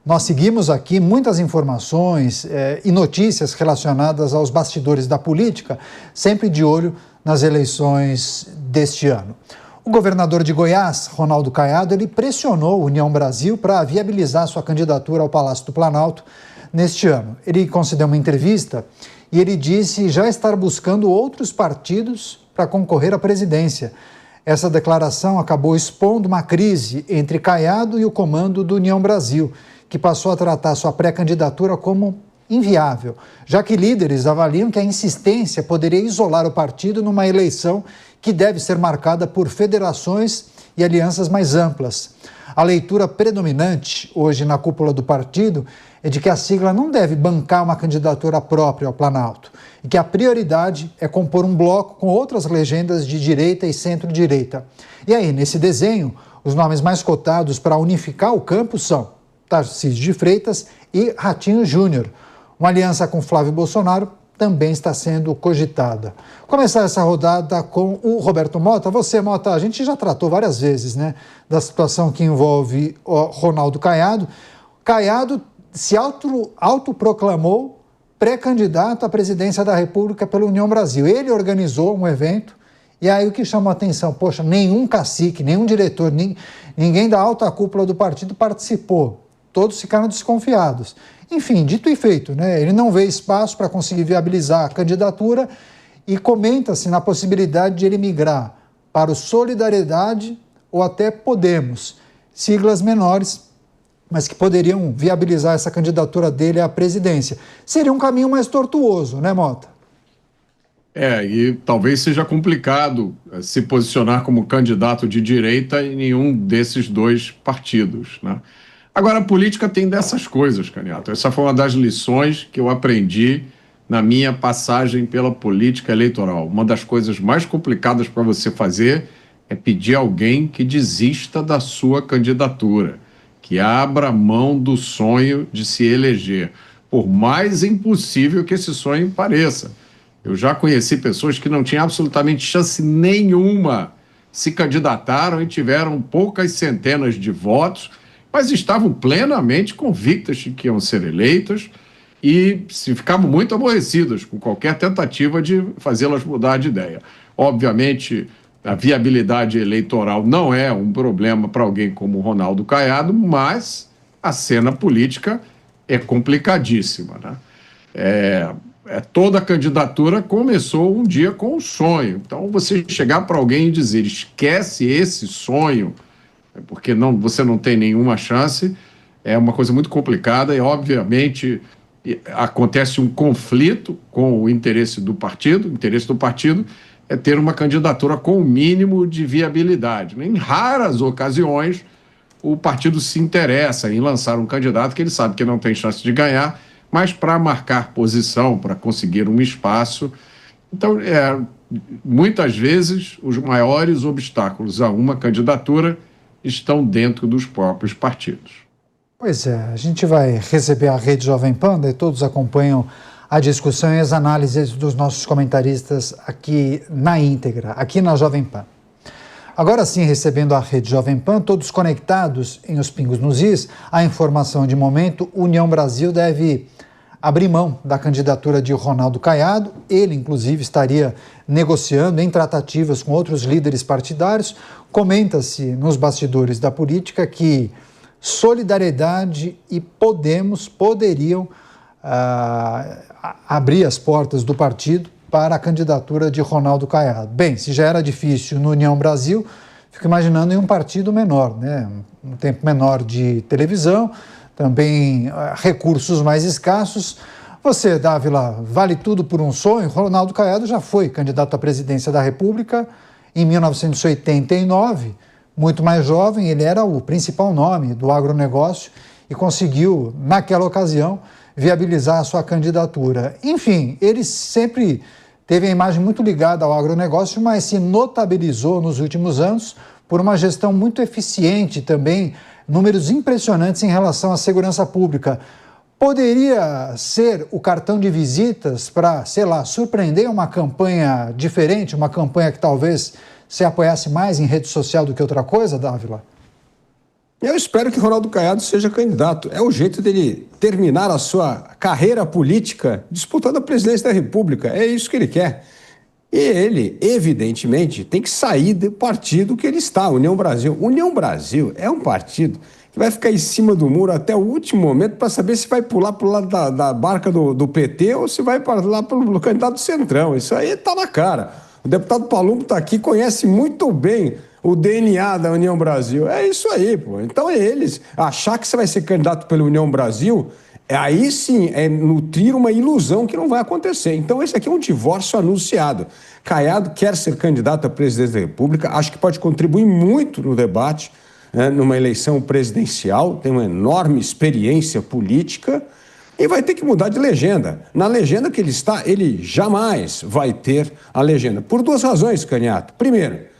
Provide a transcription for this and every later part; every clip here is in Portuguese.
Nós seguimos aqui muitas informações e notícias relacionadas aos bastidores da política, sempre de olho nas eleições deste ano. O governador de Goiás, Ronaldo Caiado, ele pressionou a União Brasil para viabilizar sua candidatura ao Palácio do Planalto neste ano. Ele concedeu uma entrevista e ele disse já estar buscando outros partidos para concorrer à presidência. Essa declaração acabou expondo uma crise entre Caiado e o comando do União Brasil, que passou a tratar sua pré-candidatura como inviável, já que líderes avaliam que a insistência poderia isolar o partido numa eleição que deve ser marcada por federações e alianças mais amplas. A leitura predominante hoje na cúpula do partido é de que a sigla não deve bancar uma candidatura própria ao Planalto e que a prioridade é compor um bloco com outras legendas de direita e centro-direita. E aí, nesse desenho, os nomes mais cotados para unificar o campo são Tarcísio de Freitas e Ratinho Júnior. Uma aliança com Flávio Bolsonaro também está sendo cogitada. Começar essa rodada com o Roberto Mota. Você, Mota, a gente já tratou várias vezes, né, da situação que envolve o Ronaldo Caiado. Caiado se autoproclamou pré-candidato à presidência da República pela União Brasil. Ele organizou um evento e aí o que chamou a atenção, poxa, nenhum cacique, nenhum diretor, ninguém da alta cúpula do partido participou. Todos ficaram desconfiados. Enfim, dito e feito, né? Ele não vê espaço para conseguir viabilizar a candidatura e comenta-se na possibilidade de ele migrar para o Solidariedade ou até Podemos, siglas menores, mas que poderiam viabilizar essa candidatura dele à presidência. Seria um caminho mais tortuoso, né, Mota? E talvez seja complicado se posicionar como candidato de direita em nenhum desses dois partidos, né? Agora, a política tem dessas coisas, Caniato. Essa foi uma das lições que eu aprendi na minha passagem pela política eleitoral. Uma das coisas mais complicadas para você fazer é pedir a alguém que desista da sua candidatura, que abra mão do sonho de se eleger, por mais impossível que esse sonho pareça. Eu já conheci pessoas que não tinham absolutamente chance nenhuma, se candidataram e tiveram poucas centenas de votos, mas estavam plenamente convictas de que iam ser eleitas e ficavam muito aborrecidas com qualquer tentativa de fazê-las mudar de ideia. Obviamente, a viabilidade eleitoral não é um problema para alguém como o Ronaldo Caiado, mas a cena política é complicadíssima, né? Toda a candidatura começou um dia com um sonho. Então, você chegar para alguém e dizer, esquece esse sonho, porque você não tem nenhuma chance, é uma coisa muito complicada e, obviamente, acontece um conflito com o interesse do partido. O interesse do partido é ter uma candidatura com o mínimo de viabilidade. Em raras ocasiões, o partido se interessa em lançar um candidato que ele sabe que não tem chance de ganhar, mas para marcar posição, para conseguir um espaço. Então, muitas vezes, os maiores obstáculos a uma candidatura estão dentro dos próprios partidos. Pois é, a gente vai receber a Rede Jovem Pan, e todos acompanham a discussão e as análises dos nossos comentaristas aqui na íntegra, aqui na Jovem Pan. Agora sim, recebendo a Rede Jovem Pan, todos conectados em Os Pingos nos Is, a informação de momento, União Brasil deve abrir mão da candidatura de Ronaldo Caiado. Ele, inclusive, estaria negociando em tratativas com outros líderes partidários. Comenta-se nos bastidores da política que Solidariedade e Podemos poderiam abrir as portas do partido para a candidatura de Ronaldo Caiado. Bem, se já era difícil no União Brasil, fico imaginando em um partido menor, né? Um tempo menor de televisão, também recursos mais escassos. Você, Dávila, vale tudo por um sonho? Ronaldo Caiado já foi candidato à presidência da República em 1989, muito mais jovem, ele era o principal nome do agronegócio e conseguiu, naquela ocasião, viabilizar a sua candidatura. Enfim, ele sempre teve a imagem muito ligada ao agronegócio, mas se notabilizou nos últimos anos por uma gestão muito eficiente também, números impressionantes em relação à segurança pública. Poderia ser o cartão de visitas para, sei lá, surpreender uma campanha diferente, uma campanha que talvez se apoiasse mais em rede social do que outra coisa, Dávila? E eu espero que Ronaldo Caiado seja candidato. É o jeito dele terminar a sua carreira política disputando a presidência da República. É isso que ele quer. E ele, evidentemente, tem que sair do partido que ele está, União Brasil. União Brasil é um partido que vai ficar em cima do muro até o último momento para saber se vai pular para o lado da barca do PT ou se vai para lá pelo candidato do Centrão. Isso aí está na cara. O deputado Palumbo está aqui, conhece muito bem o DNA da União Brasil. É isso aí, pô. Então eles achar que você vai ser candidato pela União Brasil, aí sim é nutrir uma ilusão que não vai acontecer. Então esse aqui é um divórcio anunciado. Caiado quer ser candidato à presidência da República, acho que pode contribuir muito no debate, né, numa eleição presidencial, tem uma enorme experiência política e vai ter que mudar de legenda. Na legenda que ele está, ele jamais vai ter a legenda. Por duas razões, Canhato. Primeiro,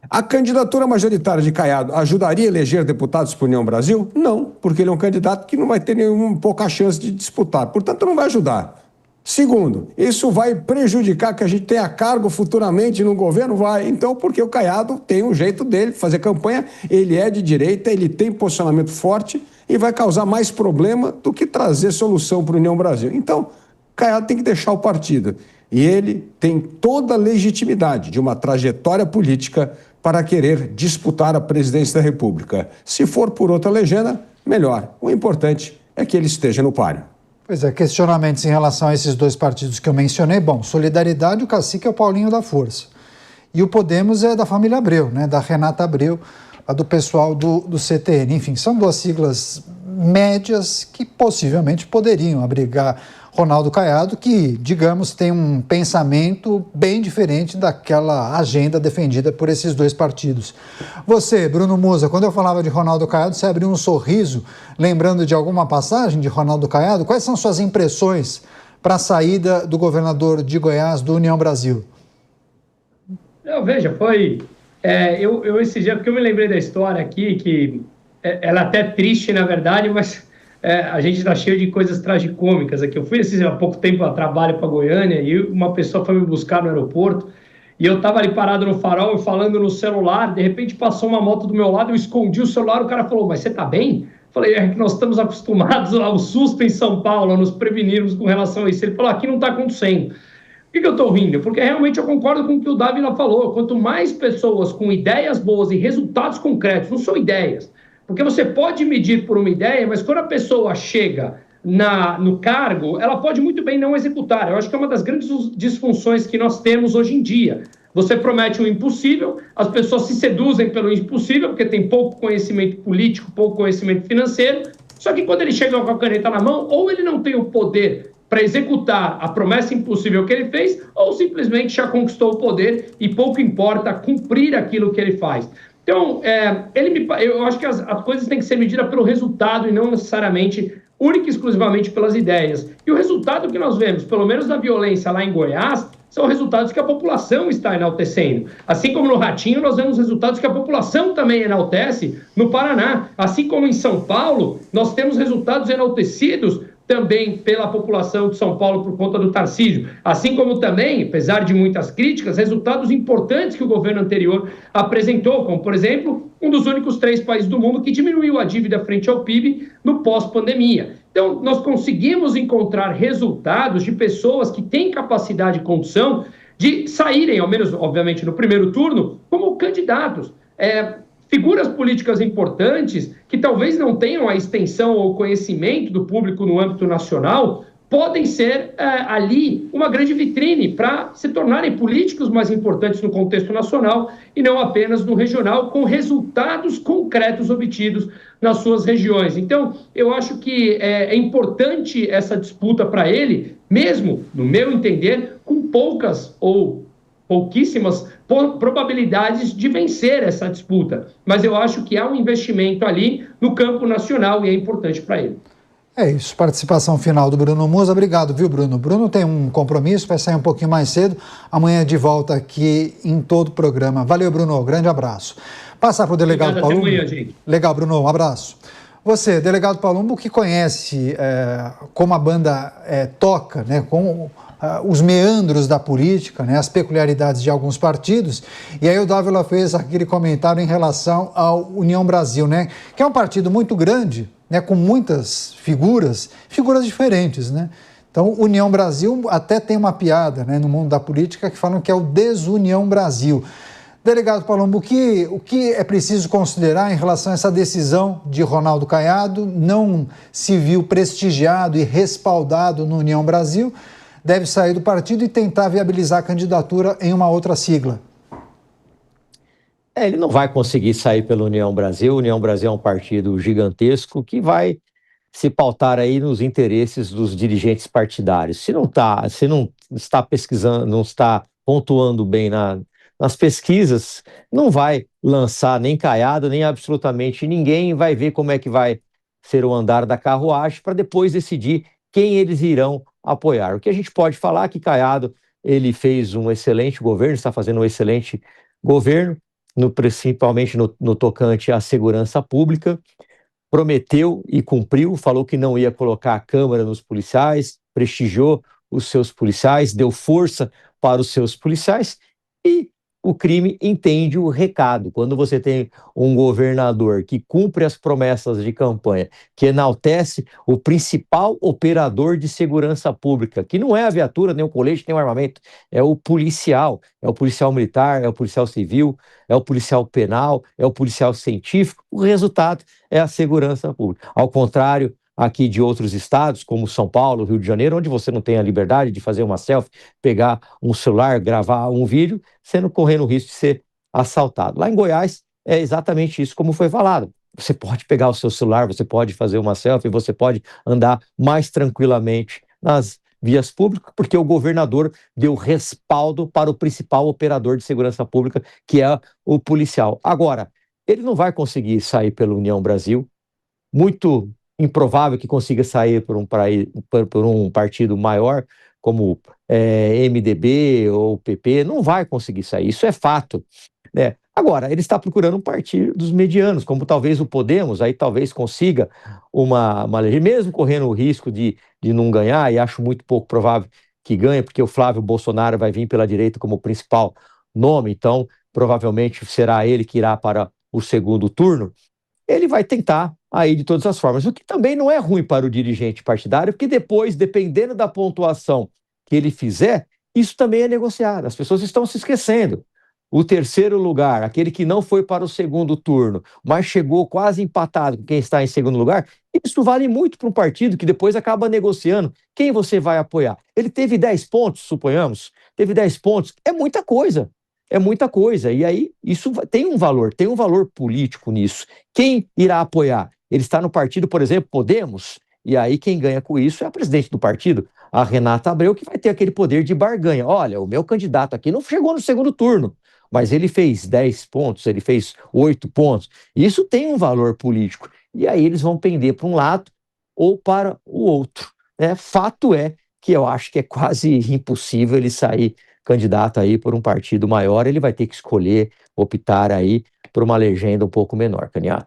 a candidatura majoritária de Caiado ajudaria a eleger deputados para a União Brasil? Não, porque ele é um candidato que não vai ter pouca chance de disputar. Portanto, não vai ajudar. Segundo, isso vai prejudicar que a gente tenha cargo futuramente no governo? Vai. Então, porque o Caiado tem um jeito dele de fazer campanha, ele é de direita, ele tem posicionamento forte e vai causar mais problema do que trazer solução para a União Brasil. Então, Caiado tem que deixar o partido. E ele tem toda a legitimidade de uma trajetória política para querer disputar a presidência da República. Se for por outra legenda, melhor. O importante é que ele esteja no páreo. Pois é, questionamentos em relação a esses dois partidos que eu mencionei. Bom, Solidariedade, o cacique é o Paulinho da Força. E o Podemos é da família Abreu, né, da Renata Abreu, a do pessoal do CTN. Enfim, são duas siglas médias que possivelmente poderiam abrigar Ronaldo Caiado, que, digamos, tem um pensamento bem diferente daquela agenda defendida por esses dois partidos. Você, Bruno Musa, quando eu falava de Ronaldo Caiado, você abriu um sorriso, lembrando de alguma passagem de Ronaldo Caiado? Quais são suas impressões para a saída do governador de Goiás do União Brasil? Veja, foi... esse dia, porque eu me lembrei da história aqui, que ela é até triste, na verdade, mas... a gente está cheio de coisas tragicômicas aqui. Eu fui há pouco tempo a trabalho para Goiânia e uma pessoa foi me buscar no aeroporto e eu estava ali parado no farol e falando no celular, de repente passou uma moto do meu lado, eu escondi o celular, o cara falou, mas você está bem? Eu falei, é que nós estamos acostumados ao susto em São Paulo, a nos prevenirmos com relação a isso. Ele falou, aqui não está acontecendo. Por que eu estou rindo? Porque realmente eu concordo com o que o Dávila falou, quanto mais pessoas com ideias boas e resultados concretos, não são ideias, porque você pode medir por uma ideia, mas quando a pessoa chega no cargo, ela pode muito bem não executar. Eu acho que é uma das grandes disfunções que nós temos hoje em dia. Você promete o impossível, as pessoas se seduzem pelo impossível, porque tem pouco conhecimento político, pouco conhecimento financeiro, só que quando ele chega com a caneta na mão, ou ele não tem o poder para executar a promessa impossível que ele fez, ou simplesmente já conquistou o poder e pouco importa cumprir aquilo que ele faz. Então, eu acho que as coisas têm que ser medidas pelo resultado e não necessariamente, única e exclusivamente pelas ideias. E o resultado que nós vemos, pelo menos da violência lá em Goiás, são resultados que a população está enaltecendo. Assim como no Ratinho, nós vemos resultados que a população também enaltece no Paraná. Assim como em São Paulo, nós temos resultados enaltecidos também pela população de São Paulo por conta do Tarcísio. Assim como também, apesar de muitas críticas, resultados importantes que o governo anterior apresentou, como, por exemplo, um dos únicos 3 países do mundo que diminuiu a dívida frente ao PIB no pós-pandemia. Então, nós conseguimos encontrar resultados de pessoas que têm capacidade e condição de saírem, ao menos, obviamente, no primeiro turno, como candidatos. Figuras políticas importantes, que talvez não tenham a extensão ou conhecimento do público no âmbito nacional, podem ser ali uma grande vitrine para se tornarem políticos mais importantes no contexto nacional e não apenas no regional, com resultados concretos obtidos nas suas regiões. Então, eu acho que é importante essa disputa para ele, mesmo, no meu entender, com poucas ou pouquíssimas probabilidades de vencer essa disputa. Mas eu acho que há um investimento ali no campo nacional e é importante para ele. É isso, participação final do Bruno Musa. Obrigado, viu, Bruno? Bruno tem um compromisso, vai sair um pouquinho mais cedo. Amanhã de volta aqui em todo o programa. Valeu, Bruno. Grande abraço. Passar para o delegado Palumbo. Até amanhã, gente. Legal, Bruno. Um abraço. Você, delegado Palumbo, que conhece como a banda toca, né, como os meandros da política, né, as peculiaridades de alguns partidos. E aí o Dávila fez aquele comentário em relação ao União Brasil, né, que é um partido muito grande, né, com muitas figuras diferentes, né? Então, União Brasil até tem uma piada, né, no mundo da política que falam que é o Desunião Brasil. Delegado Palumbo, o que é preciso considerar em relação a essa decisão de Ronaldo Caiado? Não se viu prestigiado e respaldado no União Brasil, deve sair do partido e tentar viabilizar a candidatura em uma outra sigla. Ele não vai conseguir sair pela União Brasil. A União Brasil é um partido gigantesco que vai se pautar aí nos interesses dos dirigentes partidários. Se não está pesquisando, não está pontuando bem nas pesquisas, não vai lançar nem Caiado, nem absolutamente ninguém, vai ver como é que vai ser o andar da carruagem para depois decidir quem eles irão apoiar. O que a gente pode falar é que Caiado, ele fez um excelente governo, está fazendo um excelente governo, principalmente no tocante à segurança pública, prometeu e cumpriu, falou que não ia colocar a câmera nos policiais, prestigiou os seus policiais, deu força para os seus policiais e o crime entende o recado. Quando você tem um governador que cumpre as promessas de campanha, que enaltece o principal operador de segurança pública, que não é a viatura, nem o colete, nem o armamento, é o policial militar, é o policial civil, é o policial penal, é o policial científico, o resultado é a segurança pública. Ao contrário aqui de outros estados, como São Paulo, Rio de Janeiro, onde você não tem a liberdade de fazer uma selfie, pegar um celular, gravar um vídeo, sendo correndo o risco de ser assaltado. Lá em Goiás é exatamente isso como foi falado. Você pode pegar o seu celular, você pode fazer uma selfie, você pode andar mais tranquilamente nas vias públicas, porque o governador deu respaldo para o principal operador de segurança pública, que é o policial. Agora, ele não vai conseguir sair pela União Brasil, muito improvável que consiga sair por um partido maior, como MDB ou PP, não vai conseguir sair, isso é fato, né? Agora, ele está procurando um partido dos medianos, como talvez o Podemos, aí talvez consiga uma legenda, mesmo correndo o risco de não ganhar, e acho muito pouco provável que ganhe, porque o Flávio Bolsonaro vai vir pela direita como principal nome, então provavelmente será ele que irá para o segundo turno. Ele vai tentar aí de todas as formas, o que também não é ruim para o dirigente partidário, porque depois, dependendo da pontuação que ele fizer, isso também é negociado. As pessoas estão se esquecendo. O terceiro lugar, aquele que não foi para o segundo turno, mas chegou quase empatado com quem está em segundo lugar, isso vale muito para um partido que depois acaba negociando quem você vai apoiar. Ele teve 10 pontos, suponhamos, teve 10 pontos, é muita coisa. É muita coisa, e aí isso tem um valor político nisso. Quem irá apoiar? Ele está no partido, por exemplo, Podemos, e aí quem ganha com isso é a presidente do partido, a Renata Abreu, que vai ter aquele poder de barganha. Olha, o meu candidato aqui não chegou no segundo turno, mas ele fez 10 pontos, ele fez 8 pontos. Isso tem um valor político, e aí eles vão pender para um lado ou para o outro, né? Fato é que eu acho que é quase impossível ele sair candidato aí por um partido maior, ele vai ter que escolher, optar aí por uma legenda um pouco menor, Caniato.